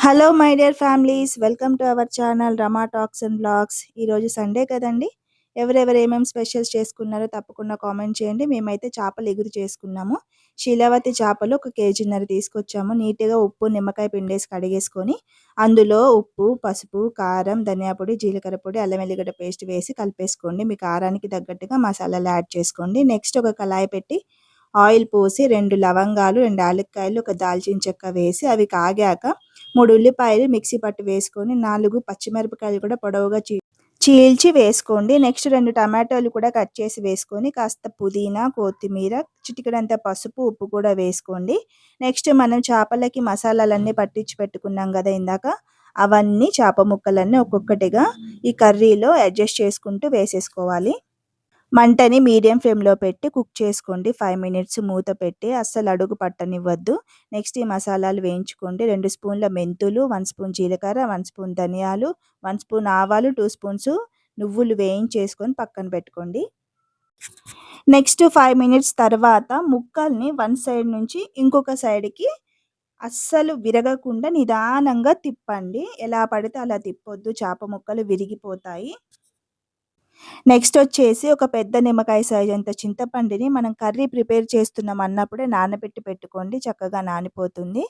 Hello my dear families, welcome to our channel Rama talks and blogs. ఈరోజు Sunday కదండి. ఎవరెవరు ఏమేమి స్పెషల్స్ చేసుకున్నారో తప్పకుండా కామెంట్ చేయండి. మేమైతే చేపలు ఎగురు చేసుకున్నాము. శీలావతి చేపలు 1 కేజీన్నర తీసుకొచ్చాము. నీట్గా ఉప్పు నిమ్మకాయ పిండేసి కడిగేసుకొని అందులో ఉప్పు, పసుపు, కారం, ధనియా పొడి, జీలకర్ర పొడి, అల్లం వెల్లిగడ్డ పేస్ట్ వేసి కలిపేసుకోండి. మీ కారానికి తగ్గట్టుగా మసాలాలు యాడ్ చేసుకోండి. నెక్స్ట్ ఒక కళాయి పెట్టి ఆయిల్ పోసి 2 లవంగాలు, 2 యాలక్కాయలు, ఒక దాల్చిన చెక్క వేసి అవి కాగాక 3 ఉల్లిపాయలు మిక్సీ పట్టి వేసుకొని 4 పచ్చిమిరపకాయలు కూడా పొడవుగా చీల్చి వేసుకోండి. నెక్స్ట్ 2 టమాటోలు కూడా కట్ చేసి వేసుకొని కాస్త పుదీనా, కొత్తిమీర, చిటికెడంత పసుపు, ఉప్పు కూడా వేసుకోండి. నెక్స్ట్ మనం చేపలకి మసాలాలన్నీ పట్టించి పెట్టుకున్నాం కదా ఇందాక, అవన్నీ చేప ముక్కలన్నీ ఒక్కొక్కటిగా ఈ కర్రీలో అడ్జస్ట్ చేసుకుంటూ వేసేసుకోవాలి. మంటని మీడియం ఫ్లేమ్లో పెట్టి కుక్ చేసుకోండి. 5 మినిట్స్ మూత పెట్టి అస్సలు అడుగు పట్టనివ్వద్దు. నెక్స్ట్ ఈ మసాలాలు వేయించుకోండి. 2 స్పూన్ల మెంతులు, 1 స్పూన్ జీలకర్ర, 1 స్పూన్ ధనియాలు, 1 స్పూన్ ఆవాలు, 2 స్పూన్స్ నువ్వులు వేయించేసుకొని పక్కన పెట్టుకోండి. నెక్స్ట్ 5 మినిట్స్ తర్వాత ముక్కల్ని వన్ సైడ్ నుంచి ఇంకొక సైడ్కి అస్సలు విరగకుండా నిదానంగా తిప్పండి. ఎలా పడితే అలా తిప్పొద్దు, చేప ముక్కలు విరిగిపోతాయి. నెక్స్ట్ వచ్చేసి ఒక పెద్ద నిమ్మకాయ సైజ్ అంత చింతపండుని మనం కర్రీ ప్రిపేర్ చేస్తున్నాం అన్నప్పుడే నానబెట్టి పెట్టుకోండి. చక్కగా నానిపోతుంది.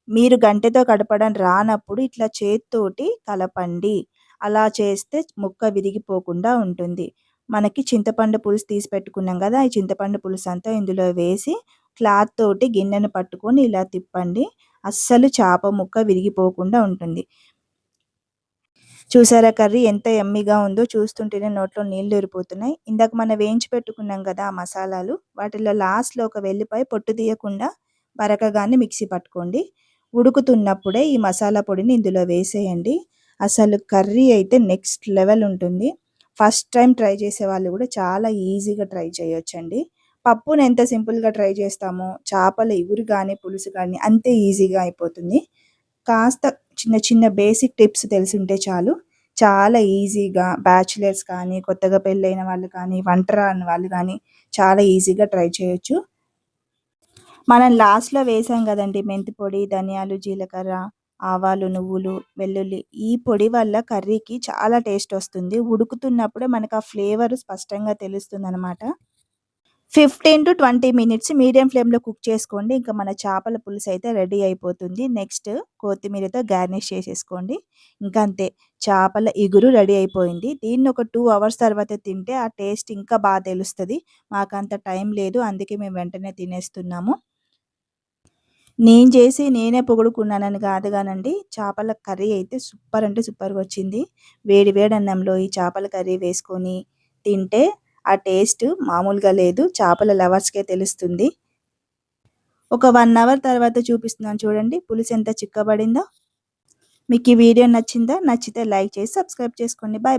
మీరు గంటెతో కడపడం రానప్పుడు ఇట్లా చేత్తోటి కలపండి. అలా చేస్తే ముక్క విరిగిపోకుండా ఉంటుంది. మనకి చింతపండు పులుసు తీసి పెట్టుకున్నాం కదా, ఈ చింతపండు పులుసు అంతా ఇందులో వేసి క్లాత్ తోటి గిన్నెను పట్టుకొని ఇలా తిప్పండి. అస్సలు చేప ముక్క విరిగిపోకుండా ఉంటుంది. చూసారా కర్రీ ఎంత యమ్మీగా ఉందో, చూస్తుంటేనే నోట్లో నీళ్ళు ఊరిపోతున్నాయి. ఇందాక మనం వేయించి పెట్టుకున్నాం కదా ఆ మసాలాలు, వాటిలో లాస్ట్లో ఒక వెల్లిపాయ పొట్టు తీయకుండా బరకగానే మిక్సీ పట్టుకోండి. ఉడుకుతున్నప్పుడే ఈ మసాలా పొడిని ఇందులో వేసేయండి. అసలు కర్రీ అయితే నెక్స్ట్ లెవెల్ ఉంటుంది. ఫస్ట్ టైం ట్రై చేసే వాళ్ళు కూడా చాలా ఈజీగా ట్రై చేయొచ్చండి. పప్పును ఎంత సింపుల్గా ట్రై చేస్తామో చేపల ఇగురు కానీ పులుసు కానీ అంతే ఈజీగా అయిపోతుంది. కాస్త చిన్న చిన్న బేసిక్ టిప్స్ తెలిసుంటే చాలు, చాలా ఈజీగా బ్యాచిలర్స్ కానీ, కొత్తగా పెళ్ళైన వాళ్ళు కానీ, వంట రాని వాళ్ళు కానీ చాలా ఈజీగా ట్రై చేయొచ్చు. మనం లాస్ట్లో వేసాం కదండి మెంతి పొడి, ధనియాలు, జీలకర్ర, ఆవాలు, నువ్వులు, వెల్లుల్లి. ఈ పొడి వల్ల కర్రీకి చాలా టేస్ట్ వస్తుంది. ఉడుకుతున్నప్పుడే మనకు ఆ ఫ్లేవర్ స్పష్టంగా తెలుస్తుందనమాట. 15-20 మినిట్స్ మీడియం ఫ్లేమ్లో కుక్ చేసుకోండి. ఇంకా మన చేపల పులుసు అయితే రెడీ అయిపోతుంది. నెక్స్ట్ కొత్తిమీరతో గార్నిష్ చేసేసుకోండి. ఇంకా అంతే, చేపల ఇగురు రెడీ అయిపోయింది. దీన్ని ఒక 2 అవర్స్ తర్వాత తింటే ఆ టేస్ట్ ఇంకా బాగా తెలుస్తుంది. మాకంత టైం లేదు, అందుకే మేము వెంటనే తినేస్తున్నాము. నేను చేసి నేనే పొగుడుకున్నానని కాదు కానండి, చేపల కర్రీ అయితే సూపర్ అంటే సూపర్గా వచ్చింది. వేడి వేడి అన్నంలో ఈ చేపల కర్రీ వేసుకొని తింటే ఆ టేస్ట్ మామూలుగా లేదు. చేపల లవర్స్కే తెలుస్తుంది. ఒక 1 అవర్ తర్వాత చూపిస్తున్నాను చూడండి పులుసు ఎంత చిక్కబడిందో. మీకు ఈ వీడియో నచ్చిందా? నచ్చితే లైక్ చేసి సబ్స్క్రైబ్ చేసుకోండి. బాయ్.